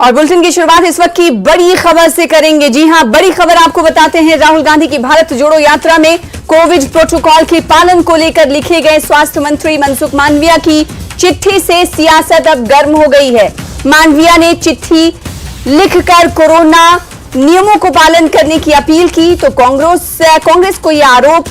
और बुलेटिन की शुरुआत इस वक्त की बड़ी खबर से करेंगे। जी हां, बड़ी खबर आपको बताते हैं। राहुल गांधी की भारत जोड़ो यात्रा में कोविड प्रोटोकॉल के पालन को लेकर लिखे गए स्वास्थ्य मंत्री मनसुख मांडविया की चिट्ठी से सियासत अब गर्म हो गई है। मांडविया ने चिट्ठी लिखकर कोरोना नियमों को पालन करने की अपील की तो कांग्रेस को यह आरोप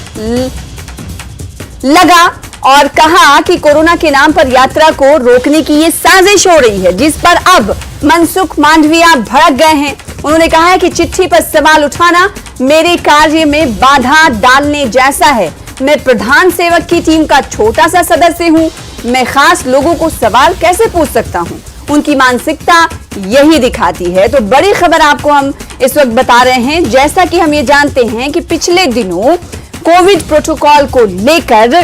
लगा और कहा कि कोरोना के नाम पर यात्रा को रोकने की ये साजिश हो रही है, जिस पर अब मनसुख मांडविया भड़क गए हैं। उन्होंने कहा है कि चिट्ठी पर सवाल उठाना मेरे कार्य में बाधा डालने जैसा है। मैं प्रधान सेवक की टीम का छोटा सा सदस्य हूं, मैं खास लोगों को सवाल कैसे पूछ सकता हूं? उनकी मानसिकता यही दिखाती है। तो बड़ी खबर आपको हम इस वक्त बता रहे हैं। जैसा कि हम ये जानते हैं कि पिछले दिनों कोविड प्रोटोकॉल को लेकर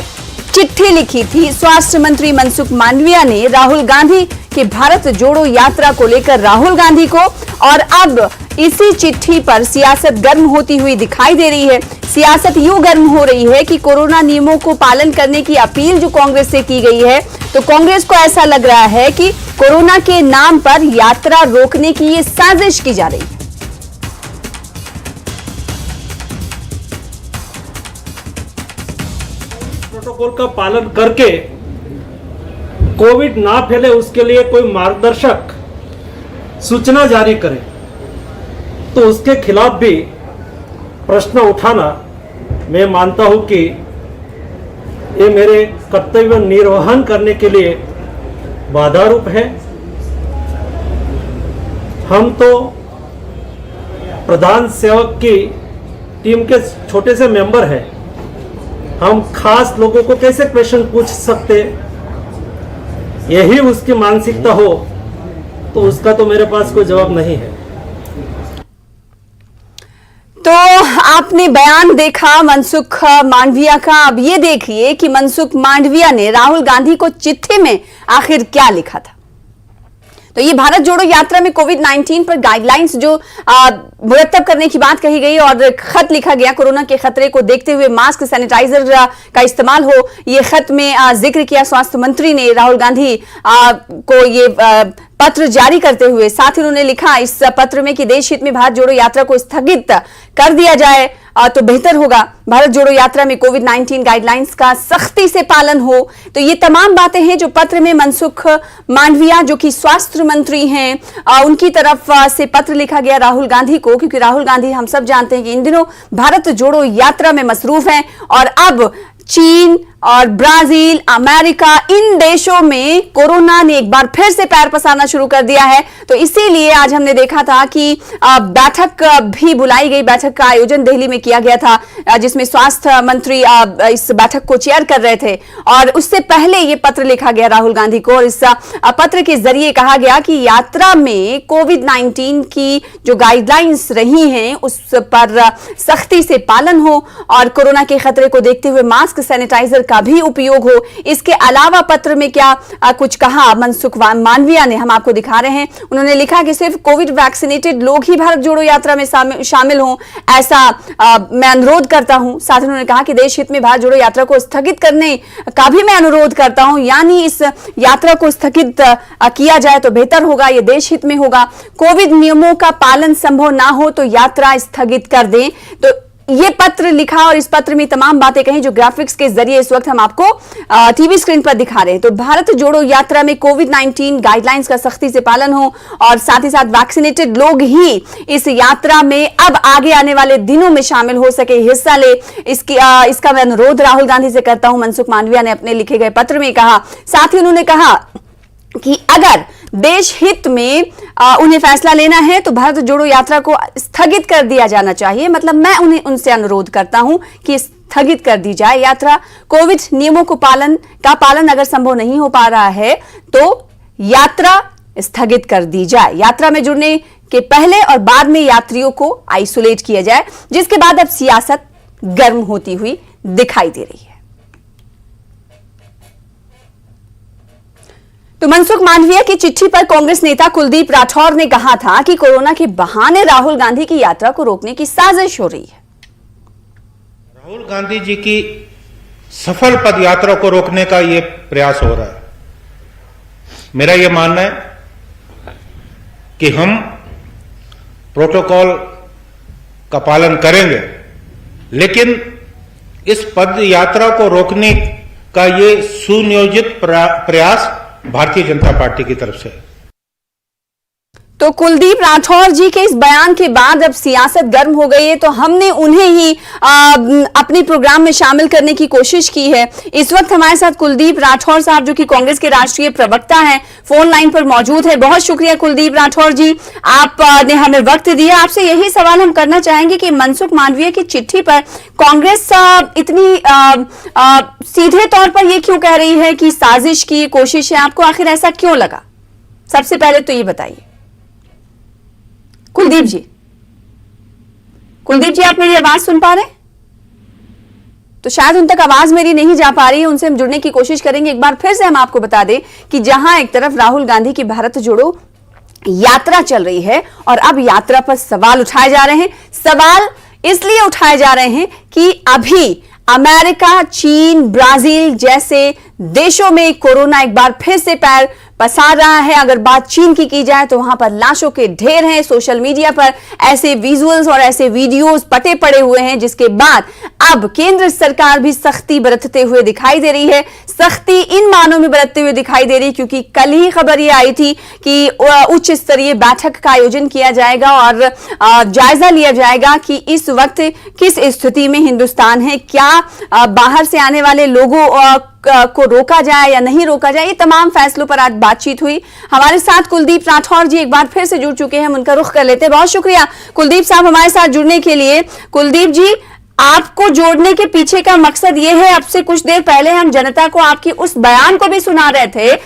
चिट्ठी लिखी थी स्वास्थ्य मंत्री मनसुख मांडविया ने राहुल गांधी की भारत जोड़ो यात्रा को लेकर राहुल गांधी को, और अब इसी चिट्ठी पर सियासत गर्म होती हुई दिखाई दे रही है। सियासत यूं गर्म हो रही है कि कोरोना नियमों को पालन करने की अपील जो कांग्रेस से की गई है, तो कांग्रेस को ऐसा लग रहा है कि कोरोना के नाम पर यात्रा रोकने की ये साजिश की जा रही है। प्रोटोकॉल का पालन करके कोविड ना फैले उसके लिए कोई मार्गदर्शक सूचना जारी करे, तो उसके खिलाफ भी प्रश्न उठाना मैं मानता हूं कि ये मेरे कर्तव्य निर्वहन करने के लिए बाधा रूप है। हम तो प्रधान सेवक की टीम के छोटे से मेंबर हैं, हम खास लोगों को कैसे प्रश्न पूछ सकते? यही उसकी मानसिकता हो तो उसका तो मेरे पास कोई जवाब नहीं है। तो आपने बयान देखा मनसुख मांडविया का। अब ये देखिए कि मनसुख मांडविया ने राहुल गांधी को चिट्ठी में आखिर क्या लिखा था। तो ये भारत जोड़ो यात्रा में कोविड-19 पर गाइडलाइंस जो मुरत्तब करने की बात कही गई और खत लिखा गया, कोरोना के खतरे को देखते हुए मास्क, सैनिटाइजर का इस्तेमाल हो, ये खत में जिक्र किया स्वास्थ्य मंत्री ने राहुल गांधी को ये पत्र जारी करते हुए। साथ ही उन्होंने लिखा इस पत्र में कि देश हित में भारत जोड़ो यात्रा को स्थगित कर दिया जाए तो बेहतर होगा। भारत जोड़ो यात्रा में कोविड-19 गाइडलाइंस का सख्ती से पालन हो। तो ये तमाम बातें हैं जो पत्र में मनसुख मांडविया जो कि स्वास्थ्य मंत्री हैं उनकी तरफ से पत्र लिखा गया राहुल गांधी को, क्योंकि राहुल गांधी हम सब जानते हैं कि इन दिनों भारत जोड़ो यात्रा में मसरूफ हैं और अब चीन और ब्राजील, अमेरिका, इन देशों में कोरोना ने एक बार फिर से पैर पसारना शुरू कर दिया है। तो इसीलिए आज हमने देखा था कि बैठक भी बुलाई गई, बैठक का आयोजन दिल्ली में किया गया था जिसमें स्वास्थ्य मंत्री इस बैठक को चेयर कर रहे थे। और उससे पहले ये पत्र लिखा गया राहुल गांधी को और इस पत्र के जरिए कहा गया कि यात्रा में कोविड-19 की जो गाइडलाइंस रही हैं उस पर सख्ती से पालन हो और कोरोना के खतरे को देखते हुए मास्क, सैनिटाइजर का भी उपयोग हो। इसके अलावा पत्र में क्या कुछ कहा मनसुख मांडविया ने, हम आपको दिखा रहे हैं। उन्होंने लिखा कि सिर्फ कोविड वैक्सीनेटेड लोग ही भारत जोड़ो यात्रा में शामिल हों, ऐसा मैं अनुरोध करता हूं। साथ ही उन्होंने कहा कि देश हित में भारत जोड़ो यात्रा को स्थगित करने का भी मैं अनुरोध करता हूं, यानी इस यात्रा को स्थगित किया जाए तो बेहतर होगा, यह देश हित में होगा। कोविड नियमों का पालन संभव ना हो तो यात्रा स्थगित कर दें। तो ये पत्र लिखा और इस पत्र में तमाम बातें कही जो ग्राफिक्स के जरिए इस वक्त हम आपको टीवी स्क्रीन पर दिखा रहे हैं। तो भारत जोड़ो यात्रा में कोविड-19 गाइडलाइंस का सख्ती से पालन हो और साथ ही साथ वैक्सीनेटेड लोग ही इस यात्रा में अब आगे आने वाले दिनों में शामिल हो सके, हिस्सा ले, इसका मैं अनुरोध राहुल गांधी से करता हूं, मनसुख मांडविया ने अपने लिखे गए पत्र में कहा। साथ ही उन्होंने कहा कि अगर देश हित में उन्हें फैसला लेना है तो भारत जोड़ो यात्रा को स्थगित कर दिया जाना चाहिए। मतलब मैं उनसे अनुरोध करता हूं कि स्थगित कर दी जाए यात्रा। कोविड नियमों को पालन अगर संभव नहीं हो पा रहा है तो यात्रा स्थगित कर दी जाए। यात्रा में जुड़ने के पहले और बाद में यात्रियों को आइसोलेट किया जाए, जिसके बाद अब सियासत गर्म होती हुई दिखाई दे रही है। तो मनसुख मांडविया की चिट्ठी पर कांग्रेस नेता कुलदीप राठौर ने कहा था कि कोरोना के बहाने राहुल गांधी की यात्रा को रोकने की साजिश हो रही है। राहुल गांधी जी की सफल पद यात्रा को रोकने का यह प्रयास हो रहा है। मेरा यह मानना है कि हम प्रोटोकॉल का पालन करेंगे, लेकिन इस पद यात्रा को रोकने का ये सुनियोजित प्रयास भारतीय जनता पार्टी की तरफ से है। तो कुलदीप राठौर जी के इस बयान के बाद अब सियासत गर्म हो गई है, तो हमने उन्हें ही अपने प्रोग्राम में शामिल करने की कोशिश की है। इस वक्त हमारे साथ कुलदीप राठौर साहब, जो कि कांग्रेस के राष्ट्रीय प्रवक्ता हैं, फोन लाइन पर मौजूद है। बहुत शुक्रिया कुलदीप राठौर जी, आपने हमें वक्त दिया। आपसे यही सवाल हम करना चाहेंगे कि मनसुख मांडविया की चिट्ठी पर कांग्रेस इतनी सीधे तौर पर यह क्यों कह रही है कि साजिश की कोशिश है? आपको आखिर ऐसा क्यों लगा? सबसे पहले तो ये बताइए कुलदीप जी। कुलदीप जी, आप मेरी आवाज सुन पा रहे हैं? तो शायद उन तक आवाज मेरी नहीं जा पा रही है, उनसे हम जुड़ने की कोशिश करेंगे। एक बार फिर से हम आपको बता दें कि जहां एक तरफ राहुल गांधी की भारत जोड़ो यात्रा चल रही है और अब यात्रा पर सवाल उठाए जा रहे हैं। सवाल इसलिए उठाए जा रहे हैं कि अभी अमेरिका, चीन, ब्राजील जैसे देशों में कोरोना एक बार फिर से पैर पसार रहा है। अगर बात चीन की जाए तो वहां पर लाशों के ढेर हैं। सोशल मीडिया पर ऐसे विजुअल्स और ऐसे वीडियोस पटे पड़े हुए हैं, जिसके बाद अब केंद्र सरकार भी सख्ती बरतते हुए दिखाई दे रही है। सख्ती इन मानों में बरतते हुए दिखाई दे रही है क्योंकि कल ही खबर ये आई थी कि उच्च स्तरीय बैठक का आयोजन किया जाएगा और जायजा लिया जाएगा कि इस वक्त किस स्थिति में हिंदुस्तान है, क्या बाहर से आने वाले लोगों को रोका जाए या नहीं रोका जाए। ये तमाम फैसलों पर आज बातचीत हुई। हमारे साथ कुलदीप राठौर जी एक बार फिर से जुड़ चुके हैं, हम उनका रुख कर लेते हैं। बहुत शुक्रिया कुलदीप साहब हमारे साथ जुड़ने के लिए। कुलदीप जी, आपको जोड़ने के पीछे का मकसद ये है, अब से कुछ देर पहले हम जनता को आपकी उस बयान को भी सुना रहे थे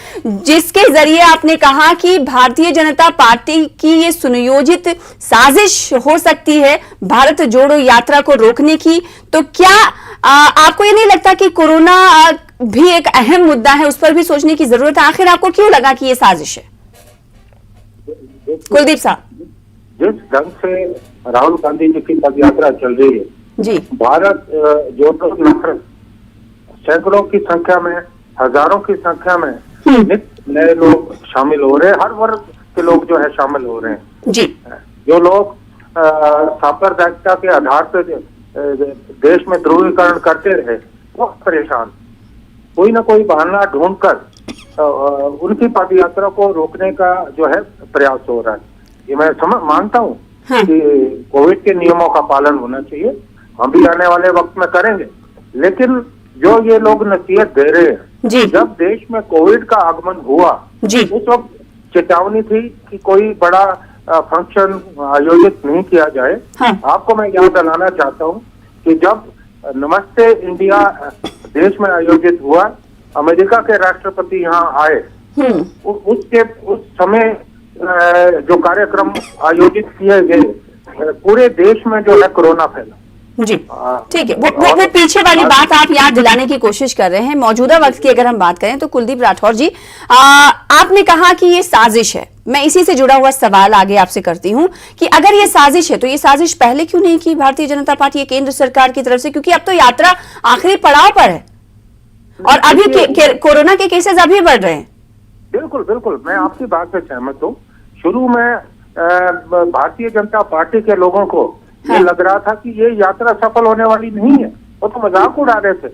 जिसके जरिए आपने कहा कि भारतीय जनता पार्टी की ये सुनियोजित साजिश हो सकती है भारत जोड़ो यात्रा को रोकने की। तो क्या आपको ये नहीं लगता कि कोरोना भी एक अहम मुद्दा है, उस पर भी सोचने की जरूरत है? आखिर आपको क्यों लगा कि ये साजिश है? कुलदीप साहब, जिस ढंग से राहुल गांधी जी की पद यात्रा चल रही है जी, भारत जोड़ो यात्रा सैकड़ों की संख्या में, हजारों की संख्या में नित्य नए लोग शामिल हो रहे हैं। हर वर्ग के लोग जो है शामिल हो रहे हैं जी। जो लोग सांप्रदायिकता के आधार पर देश में ध्रुवीकरण करते रहे, वो परेशान, कोई ना कोई बहाना ढूंढकर उनकी पद यात्रा को रोकने का जो है प्रयास हो रहा है। ये मैं मानता हूँ कि कोविड के नियमों का पालन होना चाहिए, हम भी आने वाले वक्त में करेंगे, लेकिन जो ये लोग नसीहत दे रहे हैं, जब देश में कोविड का आगमन हुआ उस वक्त चेतावनी थी कि कोई बड़ा फंक्शन आयोजित नहीं किया जाए। आपको मैं याद दिलाना चाहता हूँ कि जब नमस्ते इंडिया देश में आयोजित हुआ, अमेरिका के राष्ट्रपति यहाँ आए, उस समय जो कार्यक्रम आयोजित किए गए, पूरे देश में जो है कोरोना फैला। जी, ठीक है। वो पीछे वाली बात आप याद दिलाने की कोशिश कर रहे हैं। मौजूदा वक्त की अगर हम बात करें तो कुलदीप राठौर जी, आपने कहा कि ये साजिश है। मैं इसी से जुड़ा हुआ सवाल आगे आपसे करती हूं कि अगर ये साजिश है तो ये साजिश पहले क्यों नहीं की भारतीय जनता पार्टी केंद्र सरकार की तरफ से? क्योंकि अब तो यात्रा आखिरी पड़ाव पर है और अभी कोरोना के केसेस अभी बढ़ रहे हैं। बिल्कुल बिल्कुल, मैं आपकी बात से सहमत हूँ। शुरू में भारतीय जनता पार्टी के लोगों को ये लग रहा था कि ये यात्रा सफल होने वाली नहीं है। वो तो मजाक उड़ा रहे थे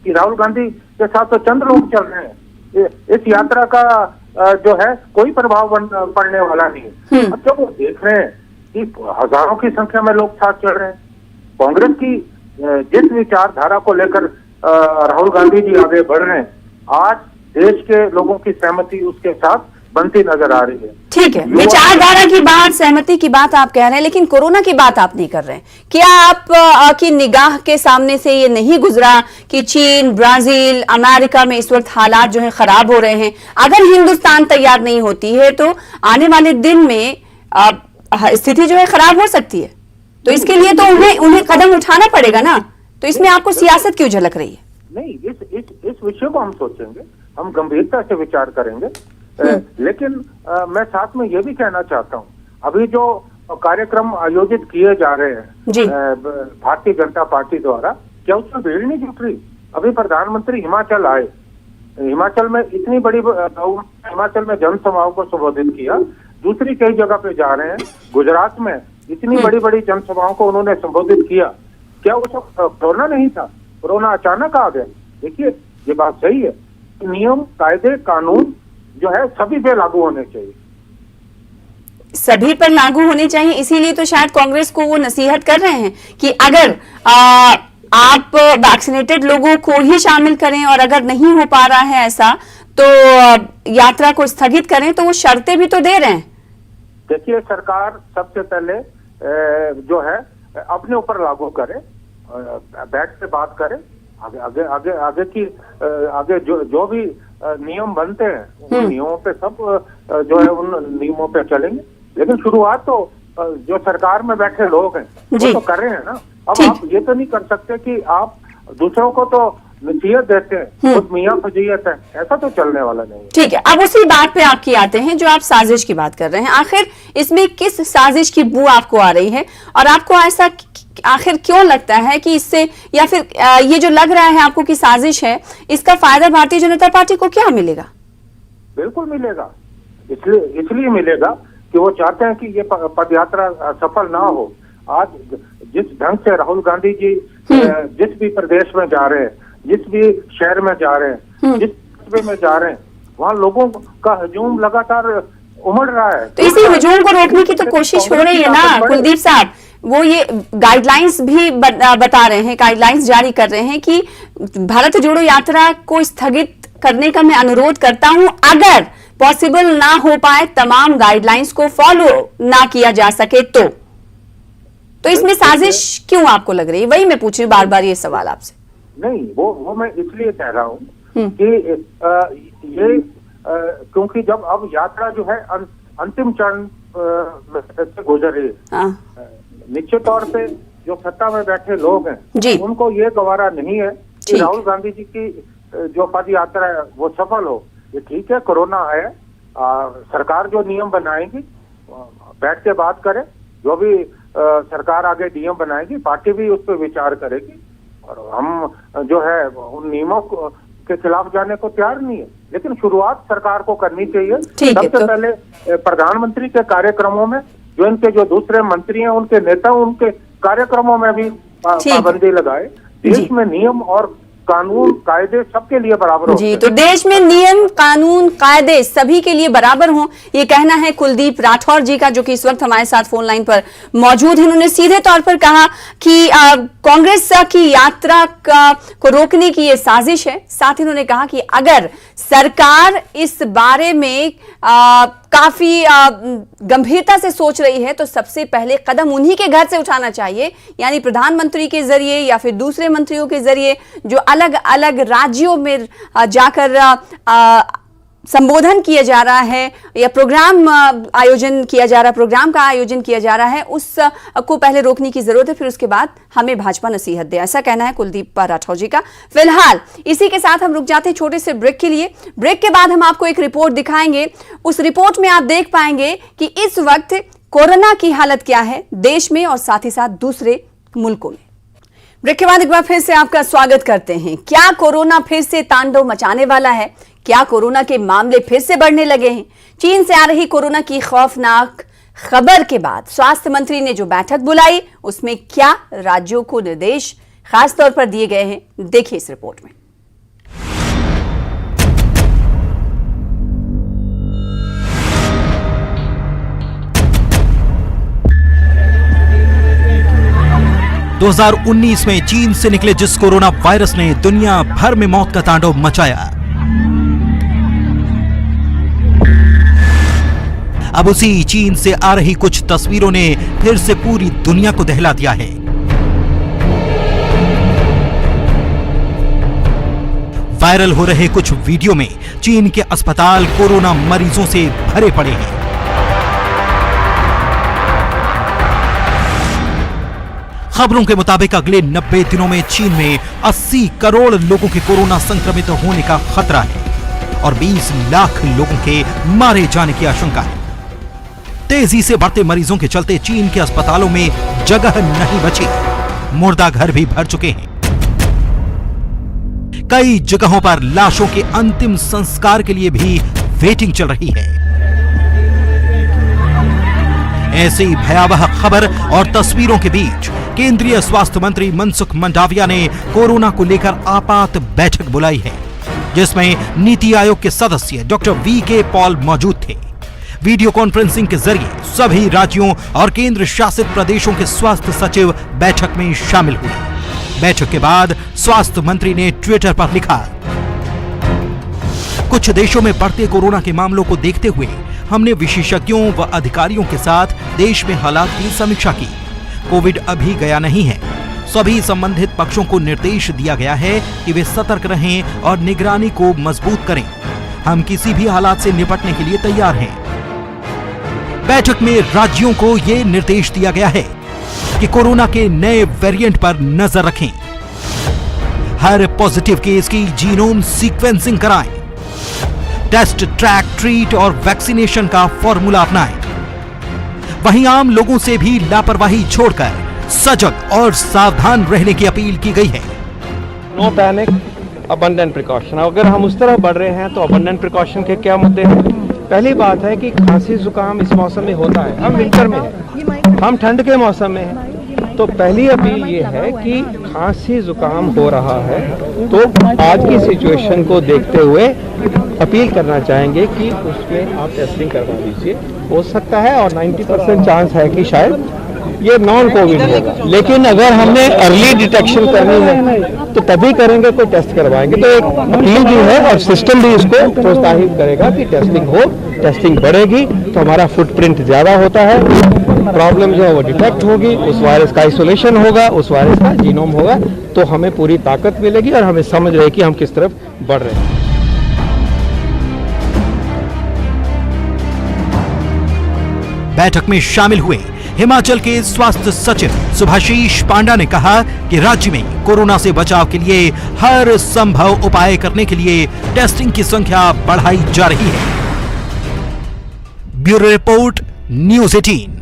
कि राहुल गांधी के साथ तो चंद लोग चल रहे हैं, इस यात्रा का जो है कोई प्रभाव पड़ने वाला नहीं है। अब जब वो देख रहे हैं कि हजारों की संख्या में लोग साथ चल रहे हैं, कांग्रेस की जिस विचारधारा को लेकर राहुल गांधी जी आगे बढ़ रहे हैं, आज देश के लोगों की सहमति उसके साथ बनती नजर आ रही है। ठीक है, विचारधारा की बात, सहमति की बात आप कह रहे हैं, लेकिन कोरोना की बात आप नहीं कर रहे हैं। क्या आप की निगाह के सामने से ये नहीं गुजरा कि चीन, ब्राजील, अमेरिका में इस वक्त हालात जो है खराब हो रहे हैं? अगर हिंदुस्तान तैयार नहीं होती है तो आने वाले दिन में स्थिति जो है खराब हो सकती है। तो इसके लिए तो उन्हें कदम उठाना पड़ेगा ना। तो इसमें आपको सियासत क्यों झलक रही है? नहीं, इस विषय को हम सोचेंगे, हम गंभीरता से विचार करेंगे, लेकिन मैं साथ में ये भी कहना चाहता हूँ, अभी जो कार्यक्रम आयोजित किए जा रहे हैं भारतीय जनता पार्टी द्वारा, क्या उसमें भीड़ नहीं जुट रही? अभी प्रधानमंत्री हिमाचल आए, हिमाचल में इतनी बड़ी हिमाचल में जनसभाओं को संबोधित किया, दूसरी कई जगह पे जा रहे हैं। गुजरात में इतनी बड़ी बड़ी जनसभाओं को उन्होंने संबोधित किया, क्या वो सब कोरोना नहीं था? कोरोना अचानक आ गया? देखिए, ये बात सही है, नियम कायदे कानून जो है सभी पे लागू होने चाहिए, सभी पर लागू होने चाहिए। इसीलिए तो शायद कांग्रेस को वो नसीहत कर रहे हैं कि अगर आप वैक्सीनेटेड लोगों को ही शामिल करें और अगर नहीं हो पा रहा है ऐसा तो यात्रा को स्थगित करें, तो वो शर्तें भी तो दे रहे हैं। देखिए, सरकार सबसे पहले जो है अपने ऊपर लागू करे, बैठ के बात करे, आगे आगे आगे आगे की आगे जो भी नियम बनते हैं उन नियमों पे सब जो है उन नियमों पे चलेंगे। लेकिन शुरुआत तो जो सरकार में बैठे लोग हैं वो तो कर रहे हैं ना। अब आप ये तो नहीं कर सकते कि आप दूसरों को तो नसीहत देते हैं, खुद मियां फजीयत है, ऐसा तो चलने वाला नहीं है। ठीक है, अब उसी बात पे आपकी आते हैं जो आप साजिश की बात कर रहे हैं। आखिर इसमें किस साजिश की बू आपको आ रही है और आपको ऐसा आखिर क्यों लगता है कि इससे, या फिर ये जो लग रहा है आपको कि साजिश है, इसका फायदा भारतीय जनता पार्टी को क्या मिलेगा? बिल्कुल मिलेगा, इसलिए मिलेगा कि वो चाहते हैं कि ये पदयात्रा सफल ना हो। आज जिस ढंग से राहुल गांधी जी जिस भी प्रदेश में जा रहे हैं, जिस भी शहर में जा रहे हैं, जिस कस्बे में जा रहे हैं, वहाँ लोगों का हजूम लगातार उमड़ रहा है। तो इसी हजूम को रोकने की तो कोशिश हो रही है ना कुलदीप साहब। वो ये गाइडलाइंस भी बता रहे हैं, गाइडलाइंस जारी कर रहे हैं कि भारत जोड़ो यात्रा को स्थगित करने का मैं अनुरोध करता हूं अगर पॉसिबल ना हो पाए, तमाम गाइडलाइंस को फॉलो ना किया जा सके तो इसमें साजिश क्यों आपको लग रही है? वही मैं पूछ रही हूँ बार बार ये सवाल आपसे। नहीं, वो मैं इसलिए कह रहा हूँ कि ये क्योंकि जब अब यात्रा जो है अंतिम चरण से गुजर रही है, निश्चित तौर पे जो सत्ता में बैठे लोग हैं उनको ये गवारा नहीं है कि राहुल गांधी जी की जो पद यात्रा है वो सफल हो। ये ठीक है, कोरोना है, सरकार जो नियम बनाएगी बैठ के बात करे, जो भी सरकार आगे नियम बनाएगी पार्टी भी उस पर विचार करेगी और हम जो है उन नियमों के खिलाफ जाने को तैयार नहीं है। लेकिन शुरुआत सरकार को करनी चाहिए। सबसे पहले प्रधानमंत्री के कार्यक्रमों में जो इनके जो दूसरे मंत्री हैं, उनके नेता, उनके कार्यक्रमों में भी पाबंदी लगाए। देश में नियम और कानून कायदे सबके लिए बराबर हो। जी, तो देश में नियम कानून कायदे सभी के लिए बराबर हों, ये कहना है कुलदीप राठौर जी का, जो कि इस वक्त हमारे साथ फोन लाइन पर मौजूद हैं। उन्होंने सीधे तौर पर कहा कि कांग्रेस की यात्रा को रोकने की ये साजिश है। साथ ही उन्होंने कहा कि अगर सरकार इस बारे में काफी गंभीरता से सोच रही है तो सबसे पहले कदम उन्हीं के घर से उठाना चाहिए, यानी प्रधानमंत्री के जरिए या फिर दूसरे मंत्रियों के जरिए जो अलग अलग राज्यों में जाकर संबोधन किया जा रहा है या प्रोग्राम आयोजन किया जा रहा है, प्रोग्राम का आयोजन किया जा रहा है, उस को पहले रोकने की जरूरत है, फिर उसके बाद हमें भाजपा नसीहत दे। ऐसा कहना है कुलदीप राठौर जी का। फिलहाल इसी के साथ हम रुक जाते हैं छोटे से ब्रेक के लिए। ब्रेक के बाद हम आपको एक रिपोर्ट दिखाएंगे। उस रिपोर्ट में आप देख पाएंगे कि इस वक्त कोरोना की हालत क्या है देश में और साथ ही साथ दूसरे मुल्कों में। ब्रेक के बाद एक बार फिर से आपका स्वागत करते हैं। क्या कोरोना फिर से तांडव मचाने वाला है? क्या कोरोना के मामले फिर से बढ़ने लगे हैं? चीन से आ रही कोरोना की खौफनाक खबर के बाद स्वास्थ्य मंत्री ने जो बैठक बुलाई, उसमें क्या राज्यों को निर्देश खास तौर पर दिए गए हैं, देखिए इस रिपोर्ट में। – 2019 में चीन से निकले जिस कोरोना वायरस ने दुनिया भर में मौत का तांडव मचाया, अब उसी चीन से आ रही कुछ तस्वीरों ने फिर से पूरी दुनिया को दहला दिया है। वायरल हो रहे कुछ वीडियो में चीन के अस्पताल कोरोना मरीजों से भरे पड़े हैं। खबरों के मुताबिक अगले 90 दिनों में चीन में 80 करोड़ लोगों के कोरोना संक्रमित होने का खतरा है और 20 लाख लोगों के मारे जाने की आशंका है। तेजी से बढ़ते मरीजों के चलते चीन के अस्पतालों में जगह नहीं बची, मुर्दा घर भी भर चुके हैं। कई जगहों पर लाशों के अंतिम संस्कार के लिए भी वेटिंग चल रही है। ऐसी भयावह खबर और तस्वीरों के बीच केंद्रीय स्वास्थ्य मंत्री मनसुख मंडाविया ने कोरोना को लेकर आपात बैठक बुलाई है, जिसमें नीति आयोग के सदस्य डॉक्टर वीके पॉल मौजूद थे। वीडियो कॉन्फ्रेंसिंग के जरिए सभी राज्यों और केंद्र शासित प्रदेशों के स्वास्थ्य सचिव बैठक में शामिल हुए। बैठक के बाद स्वास्थ्य मंत्री ने ट्विटर पर लिखा, कुछ देशों में बढ़ते कोरोना के मामलों को देखते हुए हमने विशेषज्ञों व अधिकारियों के साथ देश में हालात की समीक्षा की। कोविड अभी गया नहीं है। सभी संबंधित पक्षों को निर्देश दिया गया है कि वे सतर्क रहें और निगरानी को मजबूत करें। हम किसी भी हालात से निपटने के लिए तैयार हैं। बैठक में राज्यों को यह निर्देश दिया गया है कि कोरोना के नए वेरिएंट पर नजर रखें, हर पॉजिटिव केस की जीनोम सीक्वेंसिंग कराएं, टेस्ट, ट्रैक, ट्रीट और वैक्सीनेशन का फॉर्मूला अपनाएं। वहीं आम लोगों से भी लापरवाही छोड़कर सजग और सावधान रहने की अपील की गई है। No panic, abundant precaution. अगर हम उस तरह बढ़ रहे हैं तो अबंडेंट प्रिकॉशन के क्या मुद्दे हैं? पहली बात है कि खांसी जुकाम इस मौसम में होता है। हम विंटर में हैं, हम ठंड के मौसम में हैं। तो पहली अपील ये है कि खांसी जुकाम हो रहा है तो आज की सिचुएशन को देखते हुए अपील करना चाहेंगे कि उसमें आप टेस्टिंग करवा लीजिए। हो सकता है और 90% चांस है कि शायद ये नॉन कोविड होगा, लेकिन अगर हमने अर्ली डिटेक्शन करनी है तो तभी करेंगे, कोई टेस्ट करवाएंगे। तो एक अपील भी है और सिस्टम भी इसको प्रोत्साहित करेगा कि टेस्टिंग हो। टेस्टिंग बढ़ेगी तो हमारा फुटप्रिंट ज्यादा होता है, प्रॉब्लम जो है वो डिटेक्ट होगी, उस वायरस का आइसोलेशन होगा, उस वायरस का जीनोम होगा, तो हमें पूरी ताकत मिलेगी और हमें समझ रहे कि हम किस तरफ बढ़ रहे हैं। बैठक में शामिल हुए हिमाचल के स्वास्थ्य सचिव सुभाशीष पांडा ने कहा कि राज्य में कोरोना से बचाव के लिए हर संभव उपाय करने के लिए टेस्टिंग की संख्या बढ़ाई जा रही है। Bureau report, news 18।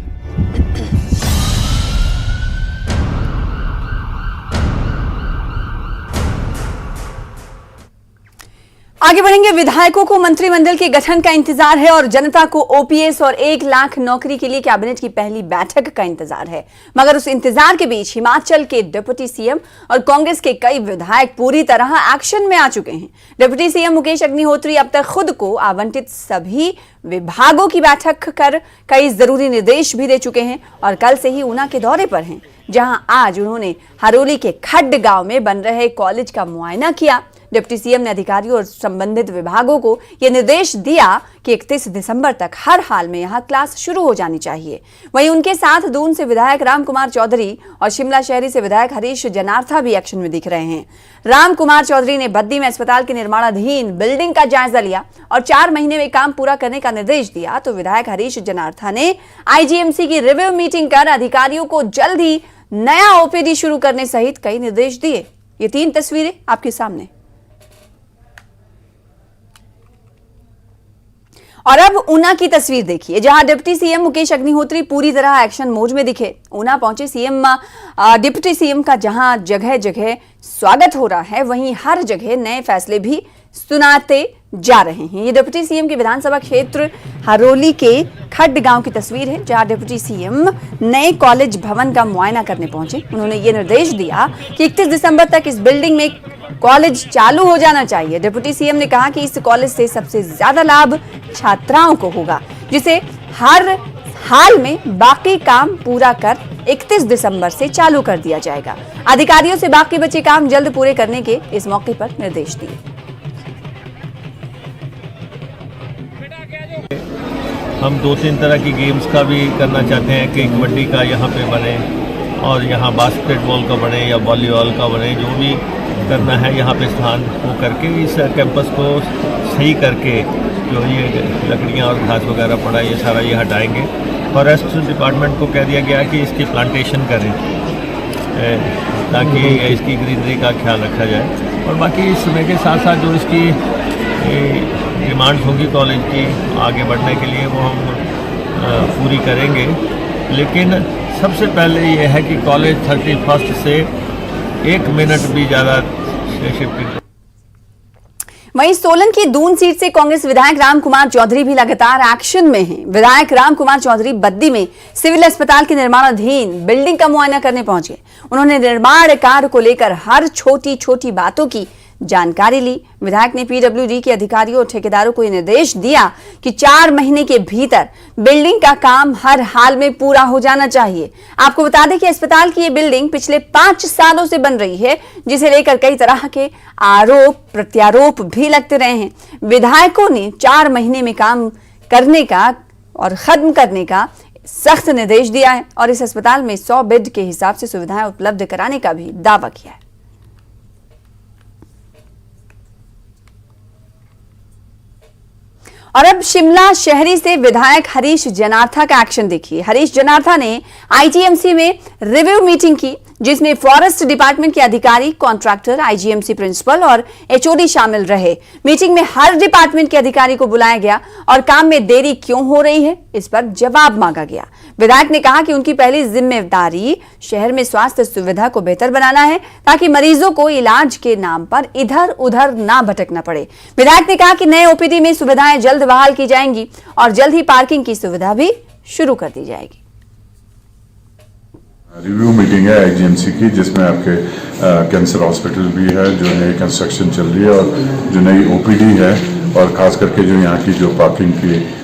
आगे बढ़ेंगे। विधायकों को मंत्रिमंडल के गठन का इंतजार है और जनता को ओपीएस और 1 लाख नौकरी के लिए कैबिनेट की पहली बैठक का इंतजार है। मगर उस इंतजार के बीच हिमाचल के डिप्टी सीएम और कांग्रेस के कई विधायक पूरी तरह एक्शन में आ चुके हैं। डिप्टी सीएम मुकेश अग्निहोत्री अब तक खुद को आवंटित सभी विभागों की बैठक कर कई जरूरी निर्देश भी दे चुके हैं और कल से ही ऊना के दौरे पर हैं, जहां आज उन्होंने हरोली के खड्ड गांव में बन रहे कॉलेज का मुआयना किया। डिप्टी सीएम ने अधिकारियों और संबंधित विभागों को यह निर्देश दिया कि 31 दिसंबर तक हर हाल में यहां क्लास शुरू हो जानी चाहिए। वहीं उनके साथ दून से विधायक राम कुमार चौधरी और शिमला शहरी से विधायक हरीश जनार्था भी एक्शन में दिख रहे हैं। राम कुमार चौधरी ने बद्दी में अस्पताल के निर्माणाधीन बिल्डिंग का जायजा लिया और 4 महीने में काम पूरा करने का निर्देश दिया, तो विधायक हरीश जनार्था ने आईजीएमसी की रिव्यू मीटिंग कर अधिकारियों को जल्द ही नया ओपीडी शुरू करने सहित कई निर्देश दिए। ये 3 तस्वीरें आपके सामने। और अब ऊना की तस्वीर देखिए, जहां डिप्टी सीएम मुकेश अग्निहोत्री पूरी तरह एक्शन मोड में दिखे। ऊना पहुंचे सीएम डिप्टी सीएम का जहां जगह जगह स्वागत हो रहा है, वहीं हर जगह नए फैसले भी सुनाते जा रहे हैं। ये डिप्टी सीएम के विधानसभा क्षेत्र हरोली के खड्ड गांव की तस्वीर है, जहां डिप्टी सीएम नए कॉलेज भवन का मुआयना करने पहुंचे। उन्होंने ये निर्देश दिया कि 31 दिसंबर तक इस बिल्डिंग में कॉलेज चालू हो जाना चाहिए। डिप्टी सीएम ने कहा कि इस कॉलेज से सबसे ज्यादा लाभ छात्राओं को होगा, जिसे हर हाल में बाकी काम पूरा कर 31 दिसंबर से चालू कर दिया जाएगा। अधिकारियों से बाकी बचे काम जल्द पूरे करने के इस मौके पर निर्देश दिए। हम 2-3 तरह की गेम्स का भी करना चाहते हैं कि कबड्डी का यहाँ पे बने और यहाँ बास्केटबॉल का बने या वॉलीबॉल का बने, जो भी करना है यहाँ पे स्थान वो करके इस कैंपस को सही करके जो ये लकड़ियाँ और घास वगैरह पड़ा ये सारा ये हटाएंगे। फॉरेस्ट डिपार्टमेंट को कह दिया गया कि इसकी प्लांटेशन करें ताकि इसकी ग्रीनरी का ख्याल रखा जाए। और बाकी समय के साथ साथ जो इसकी डिमांड्स होगी कॉलेज की आगे बढ़ने के लिए वो हम पूरी करेंगे। लेकिन सबसे पहले ये है कि कॉलेज 31 से 1 मिनट भी ज़्यादा शिफ्टिंग। वहीं सोलन की दून सीट से कांग्रेस विधायक रामकुमार चौधरी भी लगातार एक्शन में हैं। विधायक रामकुमार चौधरी बद्दी में सिविल अस्पताल के निर्माणाधीन बिल्डिंग का मुआयना करने पहुंचे। उन्होंने निर्माण कार्य को लेकर हर छोटी छोटी बातों की जानकारी ली। विधायक ने पीडब्ल्यूडी के अधिकारियों और ठेकेदारों को यह निर्देश दिया कि 4 महीने के भीतर बिल्डिंग का काम हर हाल में पूरा हो जाना चाहिए। आपको बता दें कि अस्पताल की ये बिल्डिंग पिछले 5 सालों से बन रही है, जिसे लेकर कई तरह के आरोप प्रत्यारोप भी लगते रहे हैं। विधायकों ने 4 महीने में काम करने का और खत्म करने का सख्त निर्देश दिया है और इस अस्पताल में 100 बेड के हिसाब से सुविधाएं उपलब्ध कराने का भी दावा किया है। और अब शिमला शहरी से विधायक हरीश जनार्था का एक्शन देखिए। हरीश जनार्था ने आईजीएमसी में रिव्यू मीटिंग की, जिसमें फॉरेस्ट डिपार्टमेंट के अधिकारी, कॉन्ट्रैक्टर, आईजीएमसी प्रिंसिपल और एचओडी शामिल रहे। मीटिंग में हर डिपार्टमेंट के अधिकारी को बुलाया गया और काम में देरी क्यों हो रही है, इस पर जवाब मांगा गया। विधायक ने कहा कि उनकी पहली जिम्मेदारी शहर में स्वास्थ्य सुविधा को बेहतर बनाना है, ताकि मरीजों को इलाज के नाम पर इधर उधर ना भटकना पड़े। विधायक ने कहा कि नए ओपीडी में सुविधाएं जल्द बहाल की जाएंगी और जल्द ही पार्किंग की सुविधा भी शुरू कर दी जाएगी। रिव्यू मीटिंग है आईजीएमसी की, जिसमें आपके कैंसर हॉस्पिटल भी है जो नई कंस्ट्रक्शन चल रही है और जो नई ओपीडी है, और खास करके जो यहाँ की जो पार्किंग की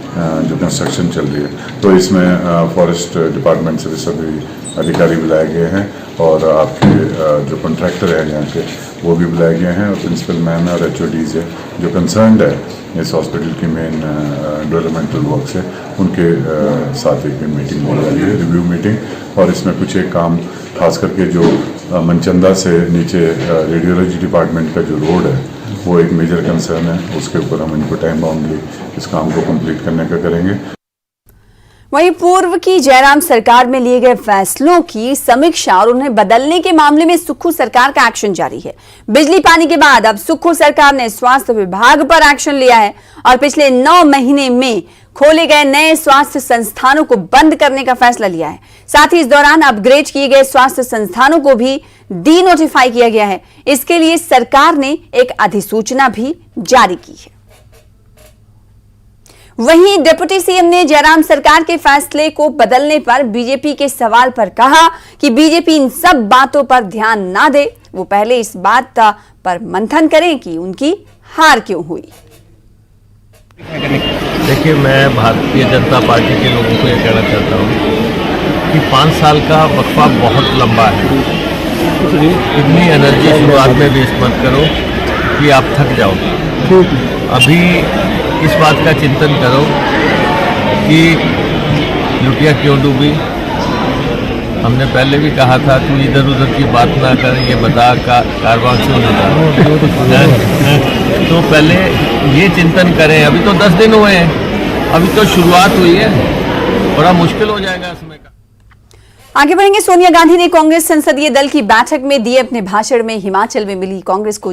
जो कंस्ट्रक्शन चल रही है। तो इसमें फॉरेस्ट डिपार्टमेंट से भी सभी अधिकारी बुलाए गए हैं और आपके जो कॉन्ट्रैक्टर हैं यहाँ के वो भी बुलाए गए हैं, और प्रिंसिपल मैन और एचओडीज है जो कंसर्न्ड है इस हॉस्पिटल की मेन डेवलपमेंटल वर्क से, उनके साथ एक मीटिंग हो रही है, रिव्यू मीटिंग। और इसमें कुछ एक काम खास करके जो मनचंदा से नीचे रेडियोलॉजी डिपार्टमेंट का जो रोड है वो एक मेजर कंसर्न है, उसके ऊपर हम इनको टाइम बाउंडली इस काम को कंप्लीट करने का करेंगे। वहीं पूर्व की जयराम सरकार में लिए गए फैसलों की समीक्षा और उन्हें बदलने के मामले में सुक्खू सरकार का एक्शन जारी है। बिजली पानी के बाद अब सुक्खू सरकार ने स्वास्थ्य विभाग पर एक्शन लिया है और पिछले 9 महीने में खोले गए नए स्वास्थ्य संस्थानों को बंद करने का फैसला लिया है। साथ ही इस दौरान अपग्रेड किए गए स्वास्थ्य संस्थानों को भी डी नोटिफाई किया गया है। इसके लिए सरकार ने एक अधिसूचना भी जारी की है। वहीं डिप्टी सीएम ने जयराम सरकार के फैसले को बदलने पर बीजेपी के सवाल पर कहा कि बीजेपी इन सब बातों पर ध्यान ना दे, वो पहले इस बात पर मंथन करें कि उनकी हार क्यों हुई। देखिए, मैं भारतीय जनता पार्टी के लोगों को ये कहना चाहता हूँ कि 5 साल का वक्फा बहुत लंबा है। इतनी एनर्जी शुरुआत में वेस्ट मत करो कि आप थक जाओ। अभी इस बात का चिंतन करो कि लुटिया क्यों डूबी। हमने पहले भी कहा था तू इधर उधर की बात ना कर, ये बता कारवां क्यों नहीं। तो पहले ये चिंतन करें। अभी तो 10 दिन हुए हैं, अभी तो शुरुआत हुई है, बड़ा मुश्किल हो जाएगा समय का। आगे बढ़ेंगे। सोनिया गांधी ने कांग्रेस संसदीय दल की बैठक में दिए अपने भाषण में हिमाचल में मिली कांग्रेस की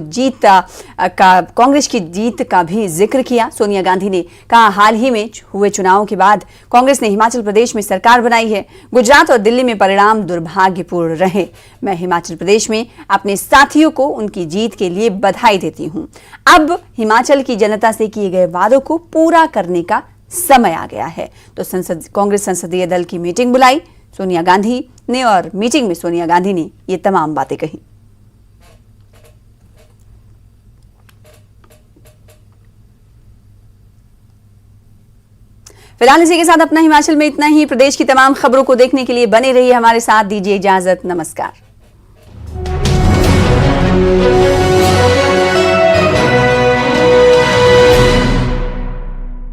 जीत का भी जिक्र किया। सोनिया गांधी ने कहा, हाल ही में हुए चुनावों के बाद कांग्रेस ने हिमाचल प्रदेश में सरकार बनाई है। गुजरात और दिल्ली में परिणाम दुर्भाग्यपूर्ण रहे। मैं हिमाचल प्रदेश में अपने साथियों को उनकी जीत के लिए बधाई देती हूं। अब हिमाचल की जनता से किए गए वादों को पूरा करने का समय आ गया है। तो कांग्रेस संसदीय दल की मीटिंग बुलाई सोनिया गांधी ने और मीटिंग में सोनिया गांधी ने ये तमाम बातें कही। फिलहाल इसी के साथ अपना हिमाचल में इतना ही। प्रदेश की तमाम खबरों को देखने के लिए बने रहिए हमारे साथ। दीजिए इजाजत। नमस्कार।